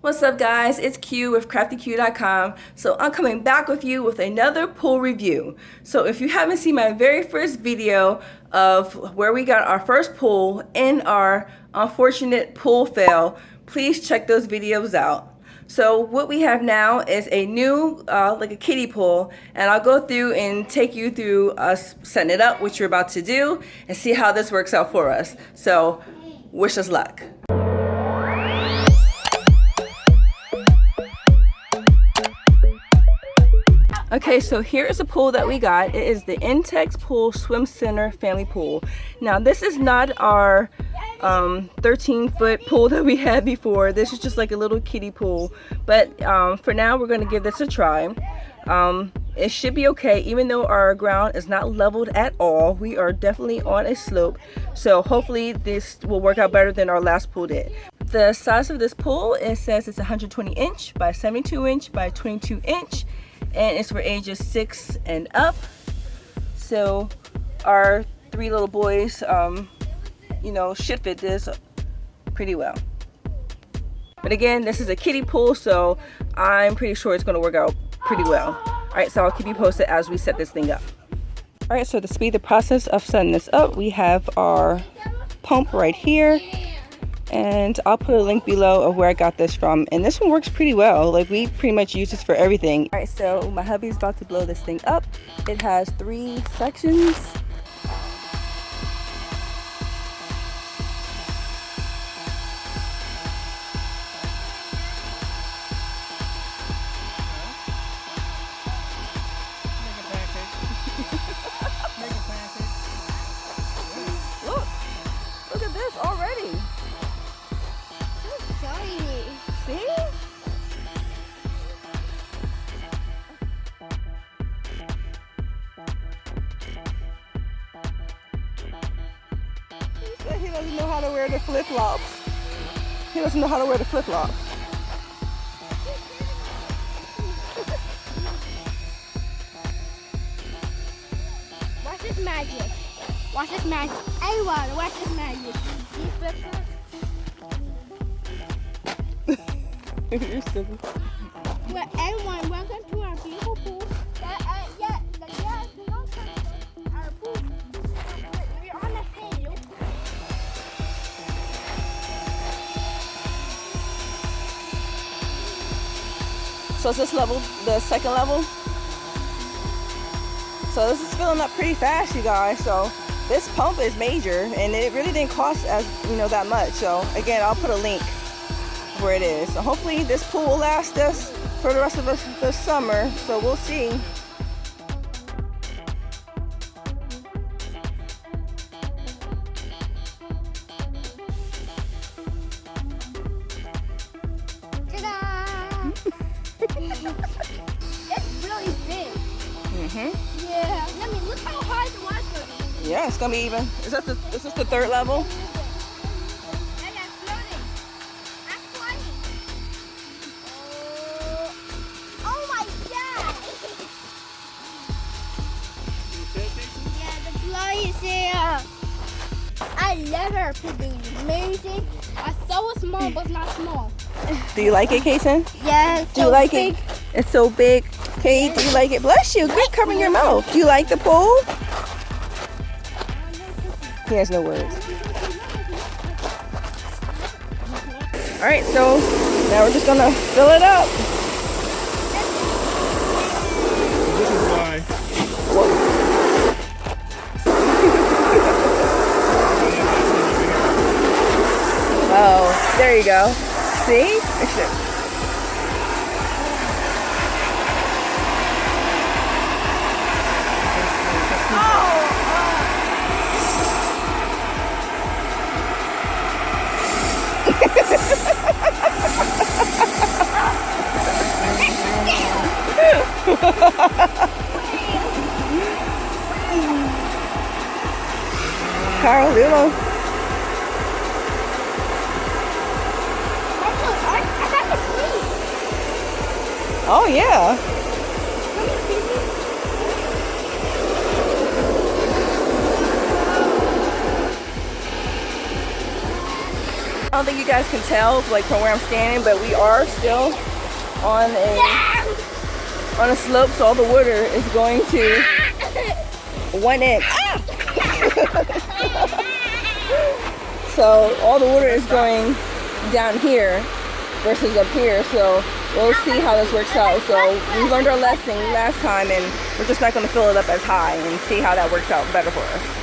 What's up guys, it's Q with craftyq.com. So I'm coming back with you with another pool review. So if you haven't seen my very first video of where we got our first pool and our unfortunate pool fail, please check those videos out. So what we have now is a new like a kiddie pool, and I'll go through and take you through us setting it up, which you're about to do, and see how this works out for us. So wish us luck. Okay, so here is a pool that we got. It is the Intex Pool Swim Center Family Pool. Now this is not our 13-foot pool that we had before. This is just like a little kiddie pool. But for now, we're going to give this a try. It should be okay, even though our ground is not leveled at all. We are definitely on a slope. So hopefully this will work out better than our last pool did. The size of this pool, it says it's 120 inch by 72 inch by 22 inch. And it's for ages 6 and up. So our 3 little boys, should fit this pretty well. But again, this is a kiddie pool, so I'm pretty sure it's going to work out pretty well. All right, so I'll keep you posted as we set this thing up. All right, so to speed the process of setting this up, we have our pump right here. And I'll put a link below of where I got this from. And this one works pretty well. Like, we pretty much use this for everything. All right, so my hubby's about to blow this thing up. It has 3 sections. Look at this already. See? He said he doesn't know how to wear the flip-flops. He doesn't know how to wear the flip-flops. Watch this magic. Watch this magic. Everyone, watch this magic. These flip-flops. You're stupid. Well, everyone, welcome to our beautiful pool. Our pool. We're on the hill. So is this level the second level? So this is filling up pretty fast, you guys. So this pump is major, and it really didn't cost as that much. So again, I'll put a link where it is. So hopefully this pool will last us for the rest of the summer. So we'll see. Ta-da! It's really big. Yeah. I mean, look how high the water's going. Yeah, it's gonna be even. Is this the 3rd level? I love her pool, baby. Amazing. I so small, but not small. Do you like it, Kason? Yes. Do you like it? It's so big. Kate, do you like it? Bless you. Good covering your mouth. Do you like the pool? He has no words. All right, so now we're just gonna fill it up. This is why. Oh, there you go. See? Carl, Lilo. Oh yeah. I don't think you guys can tell like from where I'm standing, but we are still on a slope, so all the water is going to 1 inch. So all the water is going down here versus up here, so we'll see how this works out. So we learned our lesson last time, and we're just not going to fill it up as high, and see how that works out better for us.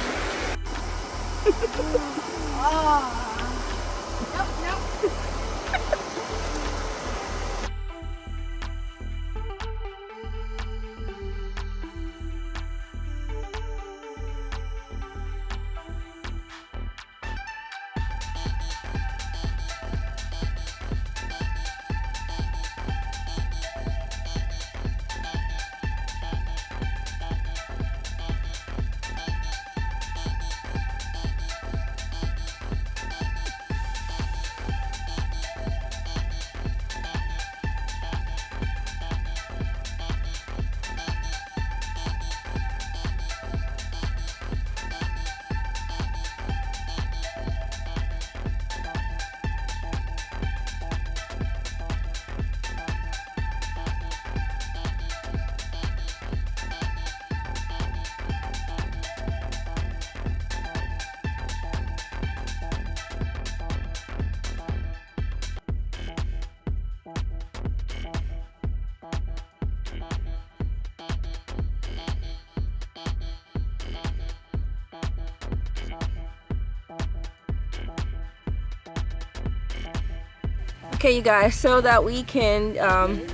Okay, you guys, so that we can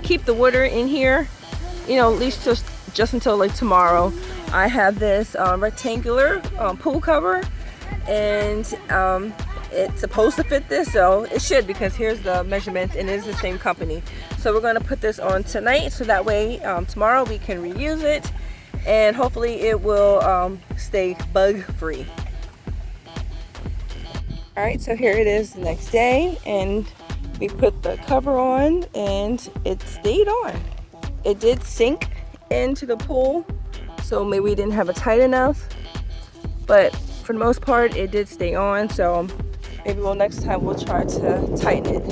keep the water in here, you know, at least just until like tomorrow, I have this rectangular pool cover, and it's supposed to fit this, so it should, because here's the measurements and it is the same company. So we're going to put this on tonight, so that way tomorrow we can reuse it, and hopefully it will stay bug free. All right, so here it is the next day, and we put the cover on and it stayed on. It did sink into the pool, so maybe we didn't have it tight enough, but for the most part it did stay on. So maybe next time we'll try to tighten it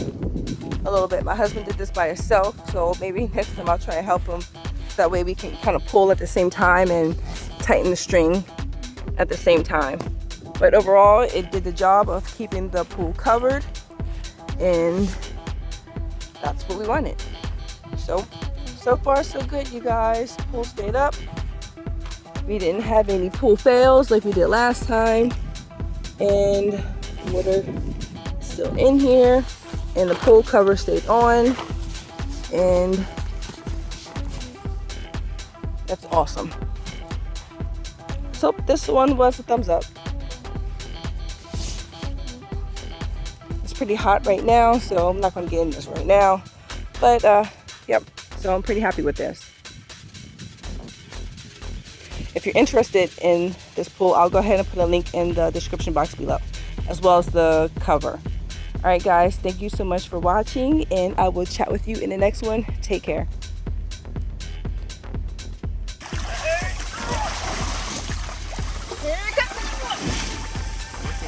a little bit. My husband did this by himself, so maybe next time I'll try to help him. That way we can kind of pull at the same time and tighten the string at the same time. But overall it did the job of keeping the pool covered, and that's what we wanted. So far so good, you guys. Pool stayed up. We didn't have any pool fails like we did last time, and water still in here, and the pool cover stayed on, and that's awesome. So this one was a thumbs up. Pretty hot right now, so I'm not going to get in this right now, but yep, so I'm pretty happy with this. If you're interested in this pool, I'll go ahead and put a link in the description box below, as well as the cover. All right guys, thank you so much for watching, and I will chat with you in the next one. Take care.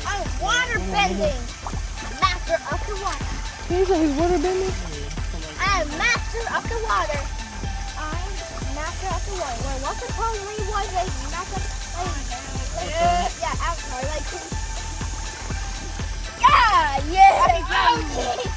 I'm water bending. Of the water. He's always water bending. I am master of the water. I'm master of the water. When water probably was a master yeah, I'm sorry, like yeah, yeah.